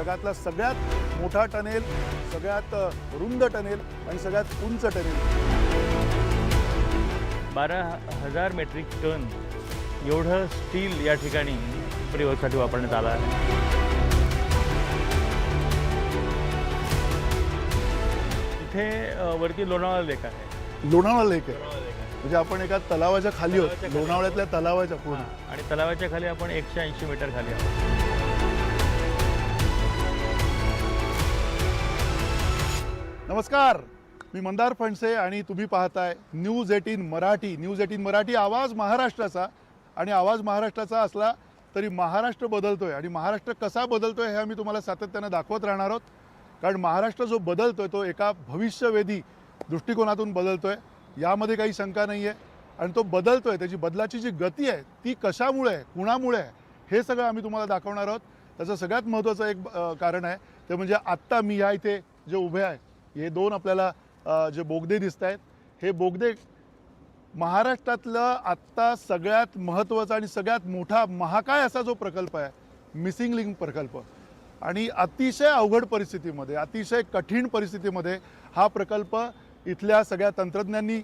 जगातला सगळ्यात मोठा टनेल, सगळ्यात रुंद टनेल आणि सगळ्यात उंच टनेल. 12,000 मेट्रिक टन एवढं स्टील या ठिकाणी परिवहनासाठी वापरण्यात आलं आहे. इथे वरती लोणावळा लेक आहे. लोणावळा लेक आहे म्हणजे आपण एका तलावाच्या खाली आहोत, लोणावळ्यातल्या तलावाच्या पूर्ण. आणि तलावाच्या खाली आपण 180 मीटर खाली आहोत. नमस्कार, मी मंदार फणसे आणि तुम्ही पाहताय न्यूज 18 मराठी. न्यूज 18 मराठी आवाज महाराष्ट्राचा. आणि आवाज महाराष्ट्राचा असला तरी महाराष्ट्र बदलतोय आणि महाराष्ट्र कसा बदलतोय हे आम्ही तुम्हाला सातत्यानं दाखवत राहणार आहोत. कारण महाराष्ट्र जो बदलतोय तो एका भविष्यवेधी दृष्टिकोनातून बदलतोय, यामध्ये काही शंका नाही आहे. आणि तो बदलतोय, त्याची बदलाची जी गती आहे ती कशामुळे आहे, कुणामुळे आहे, हे सगळं आम्ही तुम्हाला दाखवणार आहोत. त्याचं सगळ्यात महत्त्वाचं एक कारण आहे ते म्हणजे आत्ता मी ह्या इथे जे उभे आहे, हे दोन आपल्याला जे बोगदे दिसत आहेत, हे बोगदे महाराष्ट्रातलं आत्ता सगळ्यात महत्त्वाचा आणि सगळ्यात मोठा महाकाय असा जो प्रकल्प आहे, मिसिंग लिंक प्रकल्प. आणि अतिशय अवघड परिस्थितीमध्ये, अतिशय कठीण परिस्थितीमध्ये हा प्रकल्प इथल्या सगळ्या तंत्रज्ञांनी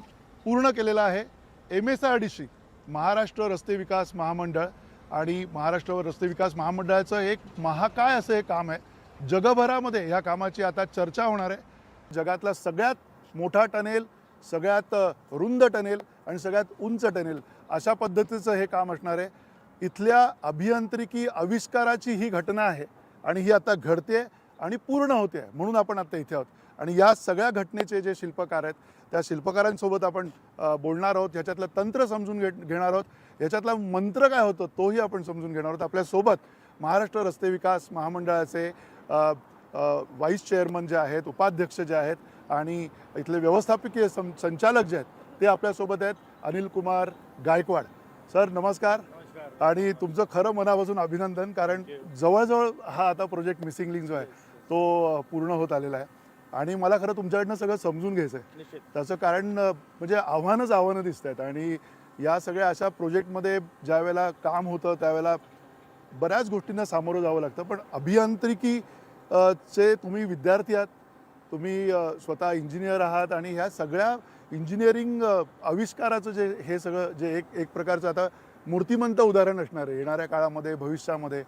पूर्ण केलेला आहे. MSRDC महाराष्ट्र रस्ते विकास महामंडळ आणि महाराष्ट्र रस्ते विकास महामंडळाचं एक महाकाय असं हे काम आहे. जगभरामध्ये ह्या कामाची आता चर्चा होणार आहे. जगातला सगळ्यात मोठा टनेल, सगळ्यात रुंद टनेल आणि सगळ्यात उंच टनेल अशा पद्धतीचं हे काम असणार आहे. इथल्या अभियांत्रिकी आविष्काराची ही घटना आहे आणि ही आता घडते आणि पूर्ण होते आहे, म्हणून आपण आता इथे आहोत. आणि या सगळ्या घटनेचे जे शिल्पकार आहेत त्या शिल्पकारांसोबत आपण बोलणार आहोत. ह्याच्यातलं तंत्र समजून घेणार आहोत, ह्याच्यातला मंत्र काय होतं तोही आपण समजून घेणार आहोत. आपल्यासोबत महाराष्ट्र रस्ते विकास महामंडळाचे व्हाईस चेअरमन जे आहेत, उपाध्यक्ष जे आहेत आणि इथले व्यवस्थापकीय संचालक जे आहेत ते आपल्यासोबत आहेत. अनिल कुमार गायकवाड सर, नमस्कार. आणि तुमचं खरं मनापासून अभिनंदन, कारण जवळजवळ हा आता प्रोजेक्ट मिसिंग लिंक जो आहे तो पूर्ण होत आलेला आहे. आणि मला खरं तुमच्याकडनं सगळं समजून घ्यायचं आहे. त्याचं कारण म्हणजे आव्हानं दिसत आहेत. आणि या सगळ्या अशा प्रोजेक्टमध्ये ज्या वेळेला काम होतं त्यावेळेला बऱ्याच गोष्टींना सामोरं जावं लागतं. पण अभियांत्रिकी चे तुम्ही विद्यार्थी आहात, तुम्ही स्वतः इंजिनियर आहात आणि ह्या सगळ्या इंजिनिअरिंग आविष्काराचं जे हे सगळं जे एक प्रकारचं आता मूर्तिमंत उदाहरण असणार आहे येणाऱ्या काळामध्ये, भविष्यामध्ये.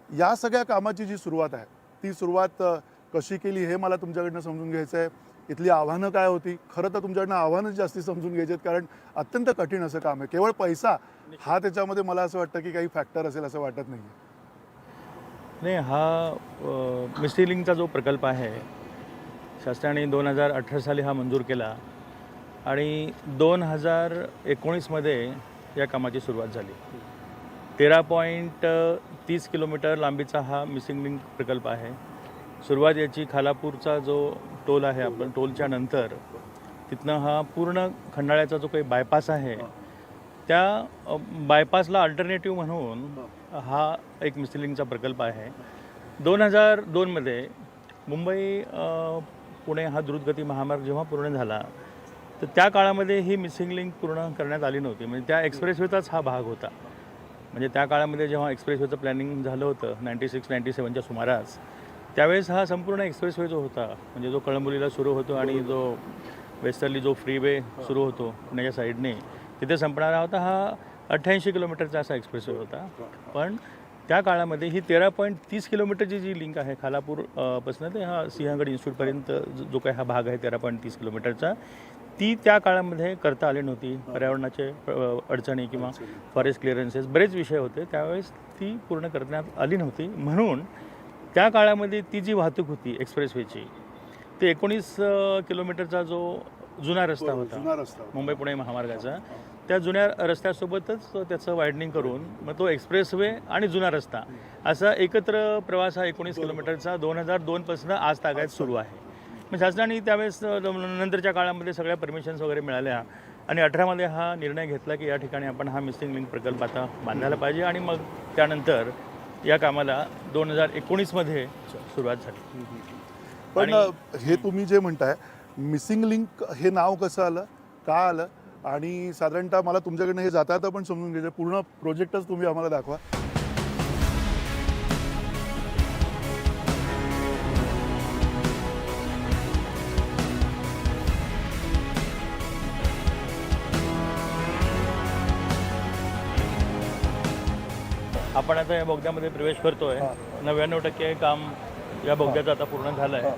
या सगळ्या कामाची जी सुरुवात आहे ती सुरुवात कशी केली हे मला तुमच्याकडनं समजून घ्यायचं आहे. इथली आव्हानं काय होती, खरं तर तुमच्याकडनं आव्हानच जास्ती समजून घ्यायचे आहेत, कारण अत्यंत कठीण असं काम आहे. केवळ पैसा हा त्याच्यामध्ये मला असं वाटतं की काही फॅक्टर असेल असं वाटत नाही. नाही, हा मिसिंग लिंकचा जो प्रकल्प आहे शासनाने 2018 साली हा मंजूर केला आणि 2019मध्ये या कामाची सुरुवात झाली. 13.30 किलोमीटर लांबीचा हा मिसिंग लिंक प्रकल्प आहे. सुरुवात याची खालापूरचा जो टोल आहे, आपण टोलच्या नंतर तिथनं हा पूर्ण खंडाळ्याचा जो काही बायपास आहे त्या बायपासला अल्टरनेटिव्ह म्हणून हा एक मिसिंग लिंकचा प्रकल्प आहे. 2002मध्ये मुंबई पुणे हा द्रुतगती महामार्ग जेव्हा पूर्ण झाला तर त्या काळामध्ये ही मिसिंग लिंक पूर्ण करण्यात आली नव्हती. म्हणजे त्या एक्सप्रेसवेचाच हा भाग होता. म्हणजे त्या काळामध्ये जेव्हा एक्सप्रेसवेचं प्लॅनिंग झालं होतं 96-97च्या सुमारास, त्यावेळेस हा संपूर्ण एक्सप्रेसवे जो होता, म्हणजे जो कळंबोलीला सुरू होतो आणि जो वेस्टर्ली जो फ्रीवे सुरू होतो पुण्याच्या साईडने, तिथे संपणारा होता हा 88 किलोमीटरचा असा एक्सप्रेसवे होता. पण त्या काळामध्ये ही 13.30 किलोमीटरची जी लिंक आहे खालापूर पासून ते हा सिंहगड इन्स्टिट्यूटपर्यंत जो काही हा भाग आहे 13.30 किलोमीटरचा, ती त्या काळामध्ये करता आली नव्हती. पर्यावरणाचे अडचणी किंवा फॉरेस्ट क्लिअरन्सेस बरेच विषय होते, त्यावेळेस ती पूर्ण करण्यात आली नव्हती. म्हणून त्या काळामध्ये ती जी वाहतूक होती एक्सप्रेसवेची, ते 19 किलोमीटरचा जो जुना रस्ता होता मुंबई पुणे महामार्गाचा, त्या जुन्या रस्त्यासोबतच त्याचं वायडनिंग करून मग तो एक्सप्रेसवे आणि जुना रस्ता असा एकत्र प्रवास हा 19 किलोमीटरचा 2002पासून आज तागायत सुरू आहे. मग शासनाने त्यावेळेस नंतरच्या काळामध्ये सगळ्या परमिशन्स वगैरे मिळाल्या आणि 18मध्ये हा निर्णय घेतला की या ठिकाणी आपण हा मिसिंग लिंक प्रकल्प आता बांधायला पाहिजे. आणि मग त्यानंतर या कामाला 2019मध्ये सुरुवात झाली. पण हे तुम्ही जे म्हणताय मिसिंग लिंक, हे नाव कसं आलं, का आलं, आणि साधारणतः मला तुमच्याकडनं हे जाता पण समजून घ्यायचं, पूर्ण प्रोजेक्टच तुम्ही आम्हाला दाखवा. आपण आता या बोगद्यामध्ये प्रवेश करतोय. हां. 99% काम या बोगद्याचं आता पूर्ण झालं आहे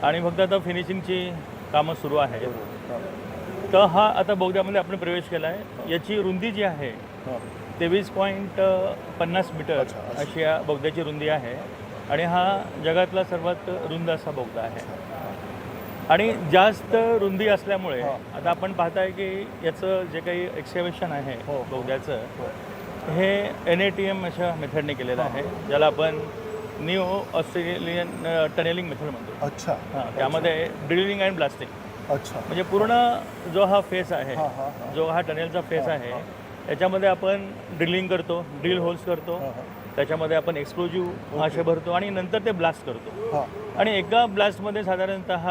आणि फक्त आता फिनिशिंगची कामं सुरू आहेत. तर हा आता बोगद्यामध्ये आपण प्रवेश केला आहे. याची रुंदी जी आहे 23.50 मीटर अच्छा, अच्छा. अशी या बोगद्याची रुंदी आहे आणि हा जगातला सर्वात रुंद असा बोगदा आहे. आणि जास्त रुंदी असल्यामुळे आता आपण पाहताय की याचं जे काही एक्सकेव्हेशन आहे बोगद्याचं हे NATM अशा मेथडने केलेलं आहे, ज्याला आपण न्यू ऑस्ट्रेलियन टनेलिंग मेथड म्हणतो. अच्छा. त्यामध्ये ड्रिलिंग अँड ब्लास्टिंग अच्छा. म्हणजे पूर्ण जो हा फेस आहे, जो हा टनेलचा फेस आहे, याच्यामध्ये आपण ड्रिलिंग करतो, ड्रिल होल्स करतो, त्याच्यामध्ये आपण एक्सप्लोजिव्ह असे भरतो आणि नंतर ते ब्लास्ट करतो. आणि एका ब्लास्टमध्ये साधारणतः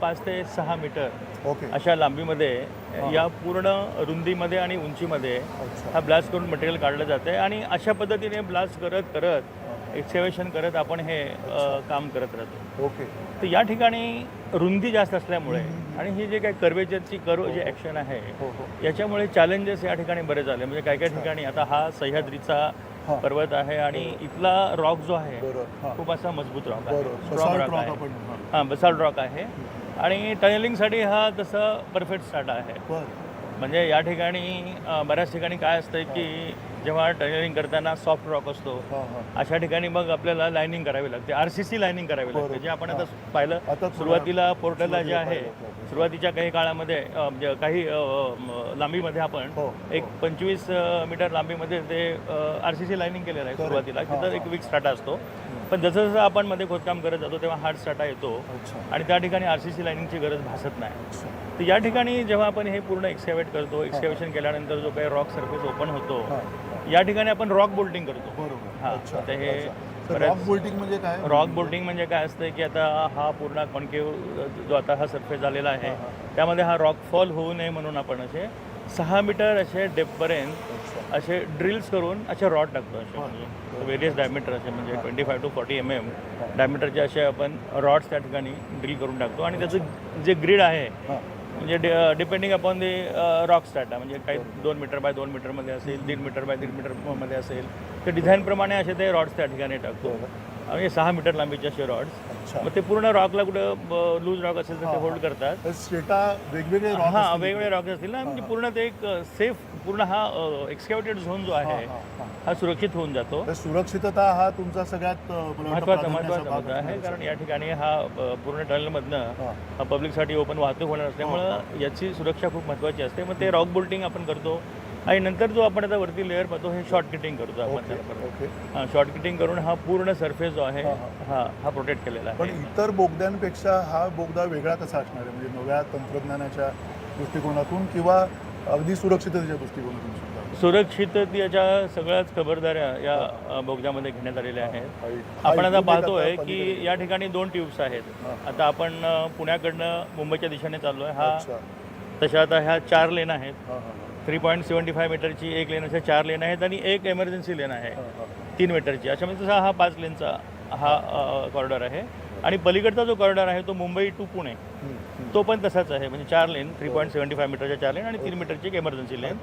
5 ते 6 मीटर ओके. अशा लांबीमध्ये या पूर्ण रुंदीमध्ये आणि उंचीमध्ये हा ब्लास्ट करून मटेरियल काढलं जाते आणि अशा पद्धतीने ब्लास्ट करत करत एक्सकेव्हेशन करत आपण हे काम करत राहतो. ओके. तर या ठिकाणी रुंदी जास्त असल्यामुळे आणि ही जे काही कर्वेचरची जे ॲक्शन आहे याच्यामुळे चॅलेंजेस या ठिकाणी बरेच आले. म्हणजे काही काही ठिकाणी आता हा सह्याद्रीचा पर्वत आहे आणि इथला रॉक जो आहे खूप असा मजबूत रॉक आहे, स्ट्रॉंग रॉक आहे. हां, बसाल्ट रॉक आहे आणि टनेलिंगसाठी हा तसा परफेक्ट स्टार्ट आहे. म्हणजे या ठिकाणी बऱ्याच ठिकाणी काय असतं की जेव्हा टनेलिंग करताना सॉफ्ट रॉक असतो अशा ठिकाणी मग आपल्याला लायनिंग करावी लागते, RCC लायनिंग करावी लागते. जे आपण आता पाहिलं सुरुवातीला पोर्टलला जे आहे सुरुवातीच्या काही काळामध्ये म्हणजे काही लांबीमध्ये आपण एक 25 मीटर लांबीमध्ये ते RCC लायनिंग केलेलं आहे सुरुवातीला, तिथं एक वीक स्टार्टा असतो. पण जसं जसं आपण मध्ये खोदकाम करत जातो तेव्हा हार्ड स्टार्टा येतो आणि त्या ठिकाणी RCC लायनिंगची गरज भासत नाही. तर या ठिकाणी जेव्हा आपण हे पूर्ण एक्सकेव्हेट करतो, एक्सकेव्हेशन केल्यानंतर जो काही रॉक सरफेस ओपन होतो या ठिकाणी आपण रॉक बोल्टिंग करतो. हां, तर हे रॉक बोल्टिंग म्हणजे काय? रॉक बोल्टिंग म्हणजे काय असतं की आता हा पूर्ण कॉन्केव्ह जो आता हा सरफेस झालेला आहे त्यामध्ये हा रॉक फॉल होऊ नये म्हणून आपण असे 6 मीटर असे डेपपर्यंत असे ड्रिल्स करून असे रॉड टाकतो. असे म्हणजे व्हेरियस डायमीटर असे म्हणजे 25 to 40 mm डायमीटरचे असे आपण रॉड्स त्या ठिकाणी ड्रिल करून टाकतो आणि त्याचं जे ग्रीड आहे म्हणजे डिपेंडिंग अपॉन दी रॉक स्टार्टा म्हणजे काही 2 मीटर बाय 2 मीटरमध्ये असेल, 1.5 मीटर बाय 1.5 मीटरमध्ये असेल, तर डिझाईनप्रमाणे असे ते रॉड्स त्या ठिकाणी टाकतो आणि 6 मीटर लांबीचे असे रॉड्स. मग ते पूर्ण रॉकला कुठं लूज रॉक असेल तर ते होल्ड करतात. स्टेटा वेगवेगळे हां, वेगवेगळे रॉक असतील ना, म्हणजे पूर्ण ते एक सेफ पूर्ण हा एक्सकेव्हेटेड झोन जो आहे हा सुरक्षित होऊन जातो. सुरक्षितता हा तुमचा सगळ्यात महत्त्वाचा मुद्दा आहे, कारण या ठिकाणी हा पूर्ण टनेलमधनं पब्लिकसाठी ओपन वाहतूक होणार असल्यामुळं याची सुरक्षा खूप महत्त्वाची असते. मग ते रॉक बोल्टिंग आपण करतो आणि नंतर जो आपण आता वरती लेअर पाहतो हे शॉर्ट किटिंग करतो आपण. हां, शॉर्ट किटिंग करून हा पूर्ण सरफेस जो आहे हा प्रोटेक्ट केलेला आहे. पण इतर बोगद्यांपेक्षा हा बोगदा वेगळा कसा असणार आहे, म्हणजे नव्या तंत्रज्ञानाच्या दृष्टिकोनातून किंवा अगदी सुरक्षिततेच्या दृष्टिकोनातून सुद्धा? सुरक्षिततेच्या सगळ्याच खबरदाऱ्या या बोगद्यामध्ये घेण्यात आलेल्या आहेत. आपण आता पाहतोय की या ठिकाणी 2 ट्यूब्स आहेत. आता आपण पुण्याकडनं मुंबईच्या दिशेने चाललो आहे. हा तशा आता ह्या 4 लेन आहेत. 3.75 मीटरची एक लेन अशा 4 लेन आहेत आणि एक एमर्जन्सी लेन आहे 3 मीटरची. अशा म्हणजे तसा हा 5 लेनचा हा कॉरिडॉर आहे आणि पलीकडचा जो कॉरिडॉर आहे तो मुंबई टू पुणे तो पण तसाच आहे. म्हणजे 4 लेन 3.75 मीटरच्या 4 लेन आणि 3 मीटरची एक एमर्जन्सी लेन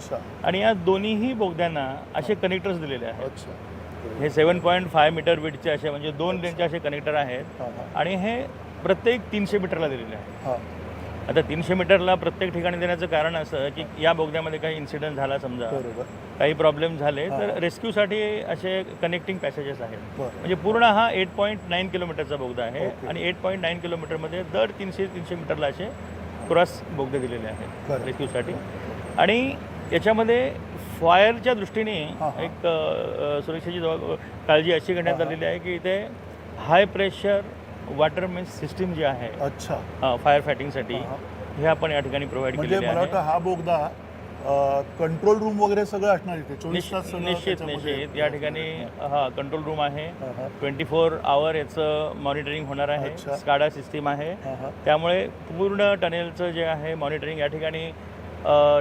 आणि या दोन्हीही बोगद्यांना असे कनेक्टर्स दिलेले आहेत. हे 7.5 मीटर विड्थचे असे म्हणजे 2 लेनचे असे कनेक्टर आहेत आणि हे प्रत्येक 300 मीटरला दिलेले आहेत. आता 300 मीटरला प्रत्येक ठिकाणी देण्याचं कारण असं की या बोगद्यामध्ये काही इन्सिडेंट झाला समजा, काही प्रॉब्लेम झाले तर रेस्क्यूसाठी असे कनेक्टिंग पॅसेजेस आहेत. म्हणजे पूर्ण हा 8.9 किलोमीटरचा बोगदा आहे आणि 8.9 किलोमीटरमध्ये दर 300 मीटरला असे क्रॉस बोगदे दिलेले आहेत रेस्क्यूसाठी. आणि याच्यामध्ये फायरच्या दृष्टीने एक सुरक्षेची काळजी अशी घेण्यात आलेली आहे की इथे high pressure water means system जी आहे फायर फायटिंगसाठी हे आपण या ठिकाणी प्रोव्हाइड केलेली आहे. मला हा बोगदा कंट्रोल रूम वगैरे सगळं असणार इथे 24 तास? निश्चित या ठिकाणी हा कंट्रोल रूम आहे. 24 आवर याचं मॉनिटरिंग होणार आहे. स्काडा सिस्टीम आहे, त्यामुळे पूर्ण टनेलचं जे आहे मॉनिटरिंग या ठिकाणी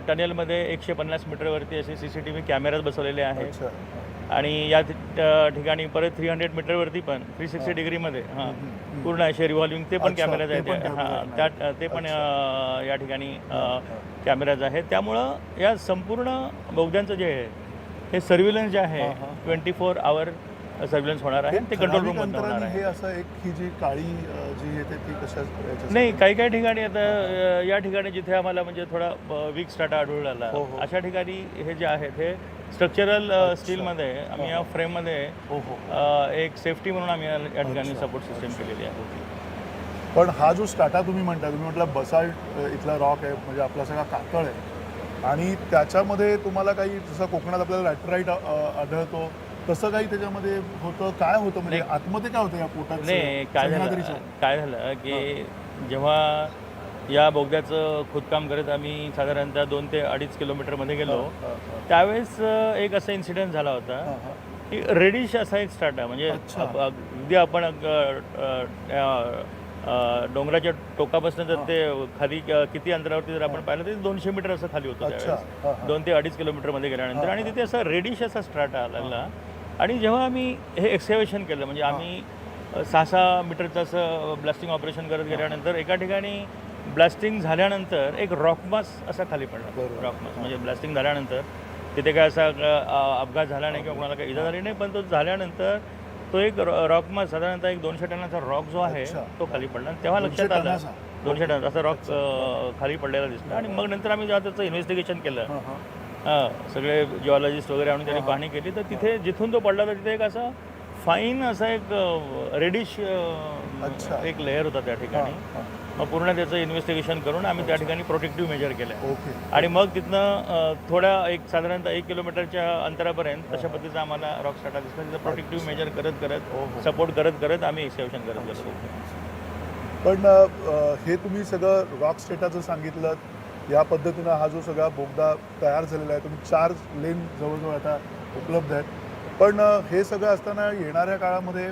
टनेलमध्ये 150 मीटरवरती असे CCTV कॅमेराज बसवलेले आहेत आणि या ठिकाणी परत 300 मीटरवरती पण 360 डिग्रीमध्ये पूर्ण असे रिव्हॉल्विंग ते पण कॅमेराज आहेत. ते पण या ठिकाणी कॅमेराज आहेत. त्यामुळं या संपूर्ण बोगद्यांचं जे आहे हे सर्व्हिलन्स जे आहे 24 आवर सर्व्हिलन्स होणार आहे ते कंट्रोल रूम मध्ये होणार आहे. हे असं एक ही जी काळी जी येते ती कशा नाही, काही काही ठिकाणी आता या ठिकाणी जिथे आम्हाला म्हणजे थोडा वीक स्टार्ट आढळून आला अशा ठिकाणी हे जे आहेत हे स्ट्रक्चरल स्टीलमध्ये आम्ही या फ्रेममध्ये एक सेफ्टी म्हणून आम्ही या ठिकाणी सपोर्ट सिस्टम केलेली आहे. पण हा जो स्टार्टा तुम्ही म्हटलं बसाल्ट इथला रॉक आहे म्हणजे आपला सगळा कातळ आहे आणि त्याच्यामध्ये तुम्हाला काही जसं कोकणात आपल्याला लॅटराईट आढळतो तसं काही त्याच्यामध्ये होतं काय होतं म्हणजे आतमध्ये काय होतं या पोटात? नाही, काय झालं की जेव्हा या बोगद्याचं खोदकाम करत आम्ही साधारणतः 2 ते 2.5 किलोमीटरमध्ये गेलो त्यावेळेस एक असा इन्सिडेंट झाला होता की रेडिश असा एक स्टार्ट आहे म्हणजे अगदी आपण डोंगराच्या टोकापासून जर ते खाली किती अंतरावरती जर आपण पाहिलं तर 200 मीटर असं खाली होतं त्यावेळेस 2 ते 2.5 किलोमीटरमध्ये गेल्यानंतर आणि तिथे असा रेडिश असा स्टार्ट आलेला आणि जेव्हा आम्ही हे एक्सकेव्हेशन केलं म्हणजे आम्ही 6-6 मीटरचं असं ब्लास्टिंग ऑपरेशन करत गेल्यानंतर एका ठिकाणी ब्लास्टिंग झाल्यानंतर एक रॉकमास असा खाली पडला. रॉकमास म्हणजे ब्लास्टिंग झाल्यानंतर तिथे काय असा अपघात झाला नाही किंवा कोणाला काही इजा झाली नाही पण तो झाल्यानंतर तो एक रॉकमास साधारणतः एक 200 टनाचा रॉक जो आहे तो खाली पडला. तेव्हा लक्षात आलं 200 टन असा रॉक खाली पडलेला दिसला आणि मग नंतर आम्ही जेव्हा त्याचं इन्व्हेस्टिगेशन केलं सगळे जिओलॉजिस्ट वगैरे आणून त्यांनी पाहणी केली तर तिथे जिथून तो पडला तर तिथे एक असा फाईन असा एक रेडिश एक लेअर होता त्या ठिकाणी. मग पूर्ण त्याचं इन्व्हेस्टिगेशन करून आम्ही त्या ठिकाणी प्रोटेक्टिव्ह मेजर केलं आणि मग तिथनं थोड्या एक साधारणतः 1 किलोमीटरच्या अंतरापर्यंत तशा पद्धतीचं आम्हाला रॉक स्टार्टा दिसला. तिथं प्रोटेक्टिव्ह मेजर करत सपोर्ट करत आम्ही एक्सकेव्हेशन करत गेलो. पण हे तुम्ही सगळं रॉक स्टेटाचं सांगितलं या पद्धतीनं हा जो सगळा बोगदा तयार झालेला आहे तुम्ही 4 लेन जवळजवळ आता उपलब्ध आहेत. पण हे सगळं असताना येणाऱ्या काळामध्ये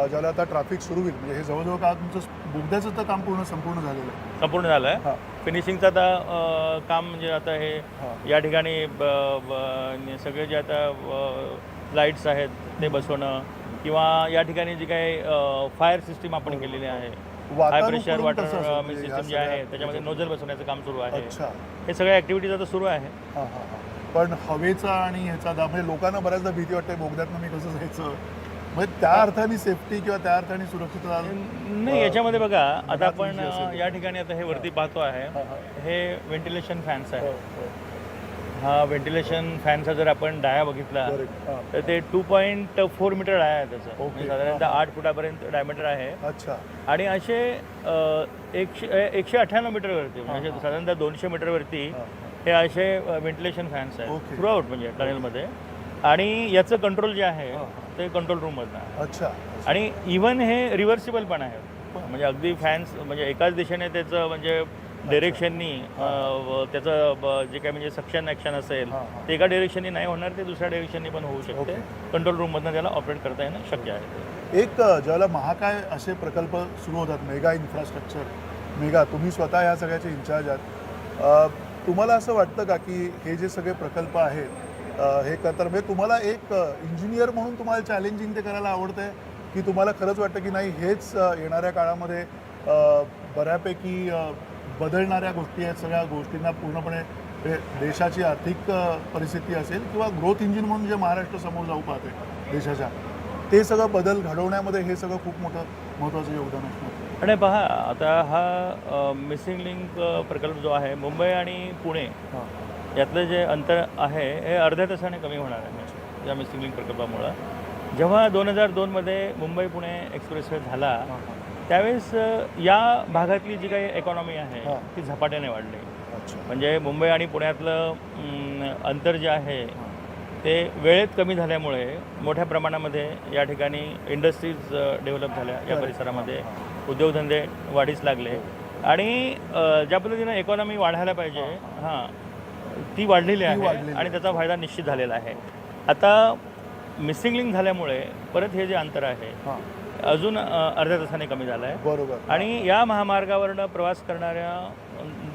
ज्याला आता ट्रॅफिक सुरू होईल म्हणजे हे जवळजवळ का तुमचं बोगद्याचं तर काम संपूर्ण झालेलं आहे? संपूर्ण झालं आहे. फिनिशिंगचं आता काम म्हणजे आता हे या ठिकाणी सगळे जे आता लाईट्स आहेत ते बसवणं किंवा या ठिकाणी जी काही फायर सिस्टीम आपण केलेली आहे हाय प्रेशर वॉटर सिस्टम जे आहे त्याच्यामध्ये नोझल बसवण्याचं काम सुरू आहे. हे सगळ्या ॲक्टिव्हिटीज आता सुरू आहे. पण हवेचा आणि ह्याचा दाब म्हणजे लोकांना बऱ्याचदा भीती वाटते बोगद्यातनं मी कसं जायचं म्हणजे त्या अर्थाने सेफ्टी किंवा त्या अर्थाने सुरक्षितता नाही. याच्यामध्ये बघा आता आपण या ठिकाणी आता हे वरती पाहतो आहे हे व्हेंटिलेशन फॅन्स आहे. हा व्हेंटिलेशन फॅनचा जर आपण डाया बघितला तर ते 2.4 मीटर डाया आहे त्याचं साधारणतः 8 फुटापर्यंत डायमीटर आहे. आणि असे 198 मीटरवरती म्हणजे साधारणतः 200 मीटरवरती हे असे व्हेंटिलेशन फॅन्स आहेत थ्रू आउट म्हणजे टनेलमध्ये. आणि याचं कंट्रोल जे आहे ते कंट्रोल रूममधनं आहे. आणि इव्हन हे रिव्हर्सिबल पण आहे म्हणजे अगदी फॅन्स म्हणजे एकाच दिशेने त्याचं म्हणजे डिरेक्शननी त्याचं जे काय म्हणजे सक्शन ॲक्शन असेल ते एका डिरेक्शननी नाही होणार ते दुसऱ्या डिरेक्शननी पण होऊ शकते. कंट्रोल रूममधनं त्याला ऑपरेट करता येणं शक्य आहे. एक ज्याला महाकाय असे प्रकल्प सुरू होतात मेगा इन्फ्रास्ट्रक्चर मेगा तुम्ही स्वतः ह्या सगळ्याचे इन्चार्ज आहात. तुम्हाला असं वाटतं का की हे जे सगळे प्रकल्प आहेत हे तर म्हणजे तुम्हाला एक इंजिनियर म्हणून तुम्हाला चॅलेंजिंग ते करायला आवडतंय की तुम्हाला खरंच वाटतं की नाही हेच येणाऱ्या काळामध्ये बऱ्यापैकी बदलणाऱ्या गोष्टी आहेत सगळ्या गोष्टींना पूर्णपणे देशाची आर्थिक परिस्थिती असेल किंवा ग्रोथ इंजिन म्हणून जे महाराष्ट्र समोर जाऊ पाहते देशाच्या ते सगळं बदल घडवण्यामध्ये हे सगळं खूप मोठं महत्त्वाचं योगदान असणार. आणि पहा आता हा मिसिंग लिंक प्रकल्प जो आहे मुंबई आणि पुणे यातलं जे अंतर आहे हे अर्ध्या तासाने कमी होणार आहे या मिसिंग लिंक प्रकल्पामुळं. जेव्हा 2002मध्ये मुंबई पुणे एक्सप्रेसवे झाला त्यावेळेस या भागातली जी काही इकॉनॉमी आहे ती झपाट्याने वाढली. म्हणजे मुंबई आणि पुण्यातलं अंतर जे आहे ते वेळेत कमी झाल्यामुळे मोठ्या प्रमाणामध्ये या ठिकाणी इंडस्ट्रीज डेव्हलप झाल्या या परिसरामध्ये उद्योगधंदे वाढीस लागले आणि ज्या पद्धतीनं इकॉनॉमी वाढायला पाहिजे ती वाढलेली आहे आणि त्याचा फायदा निश्चित झालेला आहे. आता मिसिंग लिंक झाल्यामुळे परत हे जे अंतर आहे अजून अर्ध्या तासाने कमी झालं आहे. बरोबर. आणि या महामार्गावरनं प्रवास करणाऱ्या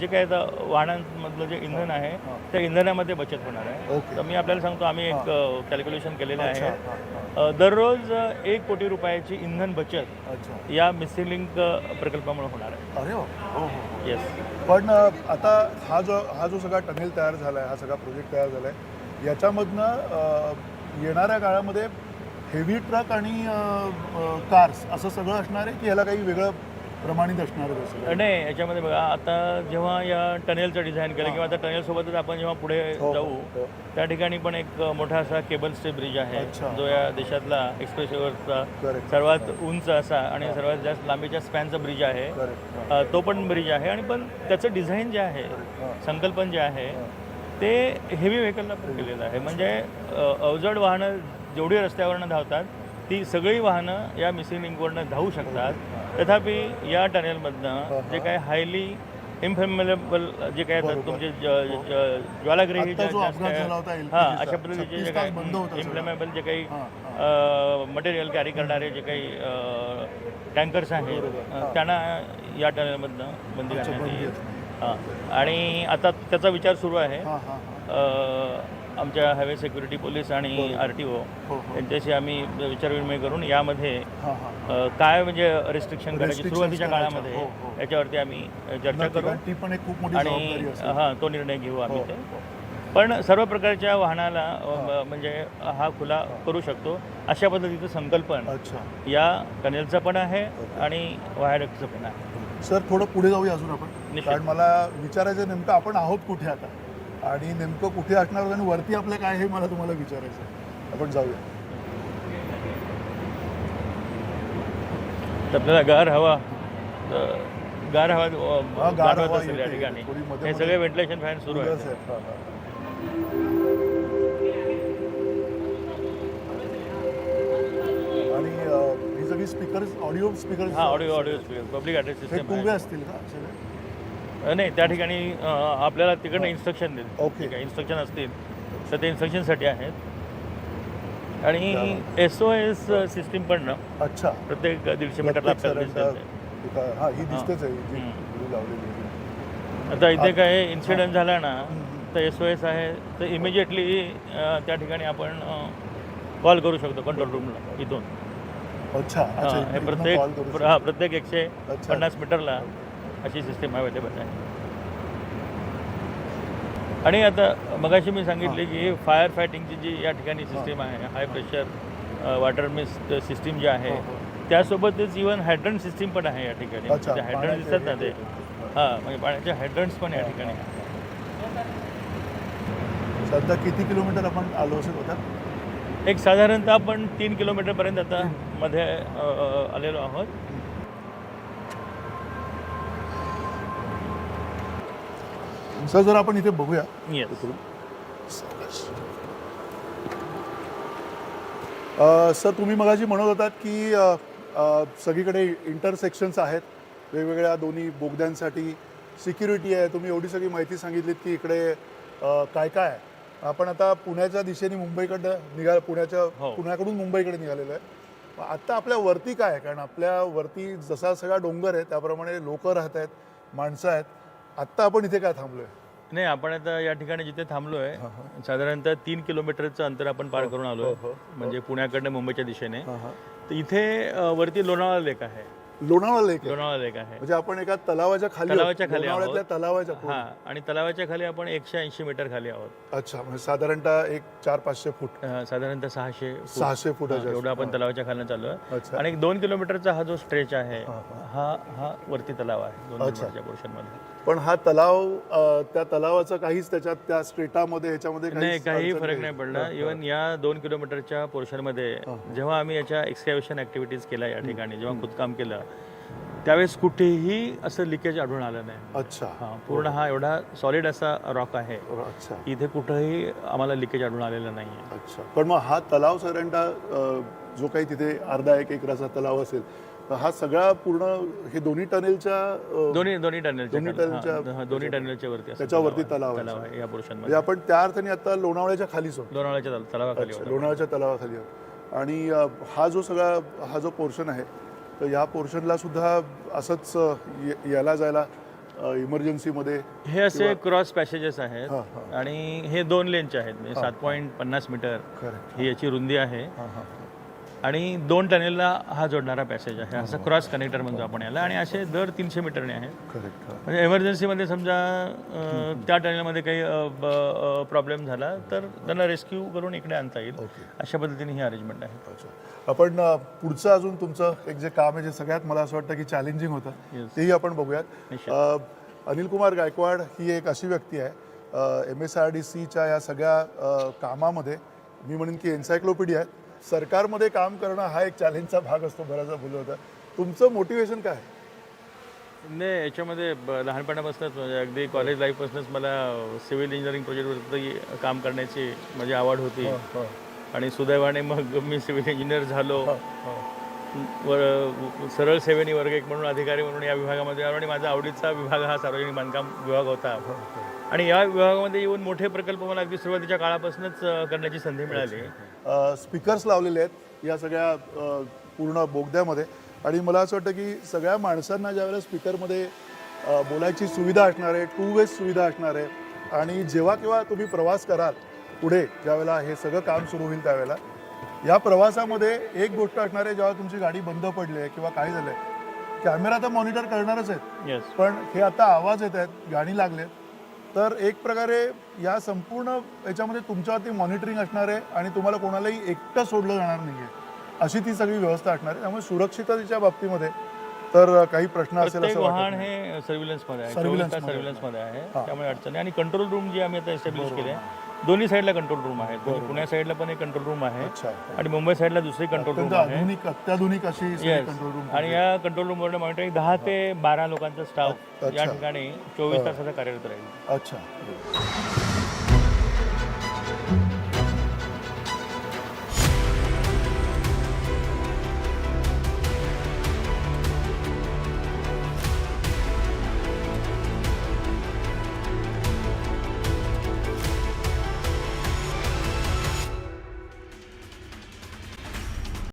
जे काही आता वाहनांमधलं जे इंधन आहे त्या इंधनामध्ये बचत होणार आहे. तर मी आपल्याला सांगतो आम्ही एक कॅल्क्युलेशन केलेलं आहे. दररोज 1 कोटी रुपयाची इंधन बचत या मिसिंग लिंक प्रकल्पामुळे होणार आहे. अरे हो. येस. पण आता हा जो सगळा टनेल तयार झाला आहे हा सगळा प्रोजेक्ट तयार झाला आहे याच्यामधनं येणाऱ्या काळामध्ये हेवी ट्रक आणि कार्स असं सगळं असणार आहे की ह्याला काही वेगळं प्रमाणित असणार आहे तसं? नाही, याच्यामध्ये बघा, आता जेव्हा या टनेलचं डिझाईन केलं किंवा आता टनेलसोबतच आपण जेव्हा पुढे जाऊ त्या ठिकाणी पण एक मोठा असा केबल स्टे ब्रिज आहे, अच्छा. जो या देशातला एक्सप्रेसवेवरचा Correct. सर्वात उंच असा आणि सर्वात जास्त लांबीच्या स्पॅनचा ब्रिज आहे. Correct. तो पण ब्रिज आहे आणि पण त्याचं डिझाईन जे आहे, संकल्पन जे आहे ते हेवी व्हेकलला पण केलेलं आहे. म्हणजे अवजड वाहनं जेवढी रस्त्यावरनं धावतात ती सगळी वाहनं या मिसिंग लिंकवरनं धावू शकतात. तथापि या टनेलमधनं जे काही हायली इन्फ्लेमेबल जे काही बरोबर. तुमचे ज्वालाग्रही आत्ता जो अपघात झाला होता LPG चा, हां, अशा पद्धतीचे जे 36 काही तास बंद होतं सगळं. इन्फ्लेमेबल जे काही हां, मटेरियल कॅरी करणारे जे काही टँकर्स आहेत बरोबर. त्यांना या टनेलमधनं बंदी अच्छा, घालण्यात बंदी येईल. आहे. हां, आणि आता त्याचा विचार सुरू आहे. हां, हां, हां. आमच्या हायवे सिक्युरिटी पोलीस आणि बरोबर. RTO हो, हो. यांच्याशी आम्ही विचारविनिमय करून यामध्ये हां, हां. काय म्हणजे रिस्ट्रिक्शन करायची Restrictions सुरुवातीच्या करायच्या. काळामध्ये हो, हो. याच्यावरती आम्ही चर्चा करू कारण ती पण एक खूप मोठी जबाबदारी आणि असेल. हां, तो निर्णय घेऊ आम्ही हो, ते. हो. पण सर्व प्रकारच्या वाहनाला म्हणजे हा खुला करू शकतो अशा पद्धतीचं संकल्पन अच्छा या टनेलचं पण आहे आणि व्हायडक्टचं पण आहे. सर, थोडं पुढे जाऊया अजून आपण, निश्चित. कारण मला विचारायचं नेमकं आपण आहोत कुठे आता आणि नेमकं कुठे असणार आहोत आणि वरती आपलं काय हे मला तुम्हाला विचारायचं आहे. आपण जाऊया. तर आपल्याला गार हवा गार जाणवत हवा असेल या येते. ठिकाणी. थोडी मध्ये हे सगळे व्हेंटिलेशन फॅन सुरू उलट आहेत. आहेत. हां, हां. आणि ही सगळी स्पीकर्स, ऑडिओ स्पीकर्स, हा, ऑडिओ स्पीकर, पब्लिक ॲड्रेस हे सिस्टम कुंभे असतील का सगळे? नाही, त्या ठिकाणी आपल्याला तिकडनं इन्स्ट्रक्शन देईल. ओके. ठीक आहे, इन्स्ट्रक्शन असतील तर ते इन्स्ट्रक्शनसाठी आहेत. आणि SOS सिस्टीम पण ना अच्छा, प्रत्येक 150 मीटरला आपल्याला दिसते. हां, ही दिसतेच आहे जी हम्म. लावलेली आहे. आता इथे काय इन्सिडेंट झाला ना तर SOS आहे तर इमिजिएटली त्या ठिकाणी आपण कॉल करू शकतो कंट्रोल रूमला इथून. अच्छा अच्छा, हे इकडनं प्रत्येक call करू शकतो. प्रत्येक अच्छा. 150 मीटरला अशी सिस्टीम अवेलेबल आहे. आणि आता मगाशी मी सांगितले की फायर फायटिंगची जी या ठिकाणी सिस्टीम आहे, high pressure water mist system जी आहे, हो, हो. त्यासोबतच इव्हन हायड्रंट सिस्टीम पण आहे या ठिकाणी. अच्छा, म्हणजे हायड्रंट पाण्याचे दिसतात ना ते, हे. हां, म्हणजे पाण्याचे हायड्रंट्स पण या ठिकाणी आहे. सध्या किती किलोमीटर आपण आलो असेल होता? एक साधारणतः आपण 3 किलोमीटरपर्यंत आता मध्ये आलेलो आहोत. सर, जर आपण इथे बघूया येस. सर, तुम्ही मगाशी म्हणत होतात की सगळीकडे इंटरसेक्शन्स आहेत वेगवेगळ्या दोन्ही बोगद्यांसाठी, सिक्युरिटी आहे. तुम्ही एवढी सगळी माहिती सांगितलीत की इकडे काय काय आहे. आपण आता पुण्याच्या दिशेने मुंबईकडं हो. पुण्याकडून मुंबईकडे निघालेलो आहे. आत्ता आपल्या वरती काय आहे? कारण आपल्या वरती जसा सगळा डोंगर आहे त्याप्रमाणे लोक राहत आहेत, माणसं आहेत. आत्ता आपण इथे काय थांबलोय? नाही, आपण आता या ठिकाणी जिथे थांबलोय साधारणतः 3 किलोमीटरचं अंतर आपण पार करून आलोय. म्हणजे पुण्याकडनं मुंबईच्या दिशेने. तर इथे वरती लोणावळा लेक आहे. लोणावळा लेक आहे. लोणावळा लेक आहे. म्हणजे आपण एका तलावाच्या खाली तलावाच्या खाली आहोत. लोणावळ्यातल्या तलावाच्या पुढे. हा, आणि तलावाच्या खाली आपण 180 मीटर खाली आहोत. अच्छा, म्हणजे साधारणतः एक 400-500 फूट, साधारणतः 600 फुटाच्या एवढं आपण तलावाच्या खाली चालू आहे. अच्छा. आणि 2 किलोमीटरचा हा जो स्ट्रेच आहे हा वरती तलाव आहे 2 अच्छा. किलोमीटरच्या पोर्शनमध्ये. पण हा तलाव, त्या तलावाचं काहीच त्याच्यात त्या स्ट्रेटामध्ये ह्याच्यामध्ये नाही, काही अडचण फरक नाही पडला. इव्हन या 2 किलोमीटरच्या पोर्शनमध्ये जेव्हा आम्ही याच्या एक्सकॅव्हेशन ॲक्टिव्हिटीज केल्या या ठिकाणी, जेव्हा खोदकाम केलं त्यावेळेस कुठेही असं लिकेज आढळून आलं नाही. अच्छा. हां, पूर्ण हा एवढा सॉलिड असा रॉक आहे, अच्छा इथे कुठेही आम्हाला लिकेज आढळून आलेलं नाही आहे. अच्छा. पण मग हा तलाव साधारणतः जो काही तिथे अर्धा 1 एकराचा तलाव असेल, तर हा सगळा पूर्ण हे दोन्ही टनेलच्या दोन्ही दोन्ही टनेलच्या वरती असं त्याच्यावरती तलाव तलाव आहे या पोर्शन म्हणजे मध्ये. आपण त्या अर्थाने आता लोणावळ्याच्या खालीच होतो. लोणावळ्याच्या तलावाखाली अच्छा, होतं. लोणावळ्याच्या तलावाखाली आहोत. आणि हा जो पोर्शन आहे, तर या पोर्शनला सुद्धा असंच यायला जायला इमर्जन्सीमध्ये हे असे क्रॉस पॅसेजेस आहेत. हां, हां. आणि हे 2 लेनचे आहेत. म्हणजे 7.50 मीटर Correct. ही याची रुंदी आहे. आणि 2 टनेलला हा जोडणारा पॅसेज आहे, असं क्रॉस कनेक्टर म्हणतो आपण याला. आणि असे दर 300 मीटरने आहे. करेक्ट. म्हणजे एमर्जन्सीमध्ये समजा त्या टनेलमध्ये काही प्रॉब्लेम झाला तर त्यांना रेस्क्यू करून इकडे आणता येईल. अशा पद्धतीने ही अरेंजमेंट आहे. आपण पुढचं अजून तुमचं एक जे काम आहे जे सगळ्यात मला असं वाटतं की चॅलेंजिंग होतं तेही आपण बघूयात. अनिल कुमार गायकवाड ही एक अशी व्यक्ती आहे MSRDCच्या या सगळ्या कामामध्ये मी म्हणेन की एन्सायक्लोपीडिया आहे. सरकारमध्ये काम करणं हा एक चॅलेंजचा भाग असतो, बऱ्याचदा बोललं होतं. तुमचं मोटिवेशन काय आहे? नाही, याच्यामध्ये लहानपणापासूनच म्हणजे अगदी कॉलेज लाईफपासूनच मला सिव्हिल इंजिनिअरिंग प्रोजेक्टवरती काम करण्याची माझी आवड होती. आणि सुदैवाने मग मी सिव्हिल इंजिनियर झालो. सरळ सेवेनी वर्ग 1 म्हणून अधिकारी म्हणून या विभागामध्ये आलो आणि माझा आवडीचा विभाग हा सार्वजनिक बांधकाम विभाग होता. आणि या विभागामध्ये येऊन मोठे प्रकल्प मला अगदी सुरुवातीच्या काळापासूनच करण्याची संधी मिळाली. स्पीकर्स लावलेले आहेत या सगळ्या पूर्ण बोगद्यामध्ये आणि मला असं वाटतं की सगळ्या माणसांना ज्यावेळेला स्पीकरमध्ये बोलायची सुविधा असणार आहे, 2 वे सुविधा असणार आहे. आणि जेव्हा केव्हा तुम्ही प्रवास कराल पुढे ज्यावेळेला हे सगळं काम सुरू होईल त्यावेळेला या प्रवासामध्ये एक गोष्ट असणार आहे, जेव्हा तुमची गाडी बंद पडली आहे किंवा काय झालं आहे कॅमेरा तर मॉनिटर करणारच आहेत, पण हे आता आवाज येत आहेत, गाणी लागलेत, तर एक प्रकारे या संपूर्ण याच्यामध्ये तुमच्यावरती मॉनिटरिंग असणार आहे आणि तुम्हाला कोणालाही एकटं सोडलं जाणार नाही आहे अशी ती सगळी व्यवस्था असणार आहे. त्यामुळे सुरक्षिततेच्या बाबतीमध्ये तर काही प्रश्न असेल असं वाहन हे सर्व्हिलन्समध्ये आहे, सर्व्हिलन्समध्ये आहे, त्यामुळे अडचण नाही. आणि कंट्रोल रूम जी आम्ही आता एस्टॅब्लिश केले आहे, दोन्ही साईडला कंट्रोल रूम आहेत. म्हणजे पुण्या साईडला पण एक कंट्रोल रूम आहे आणि मुंबई साईडला दुसरी कंट्रोल रूम आहे, अत्याधुनिक अशी कंट्रोल रूम. आणि या कंट्रोल रूमवर मॉनिटरिंग 10 ते 12 लोकांचा स्टाफ या ठिकाणी 24 तासाचा कार्यरत राहील. अच्छा.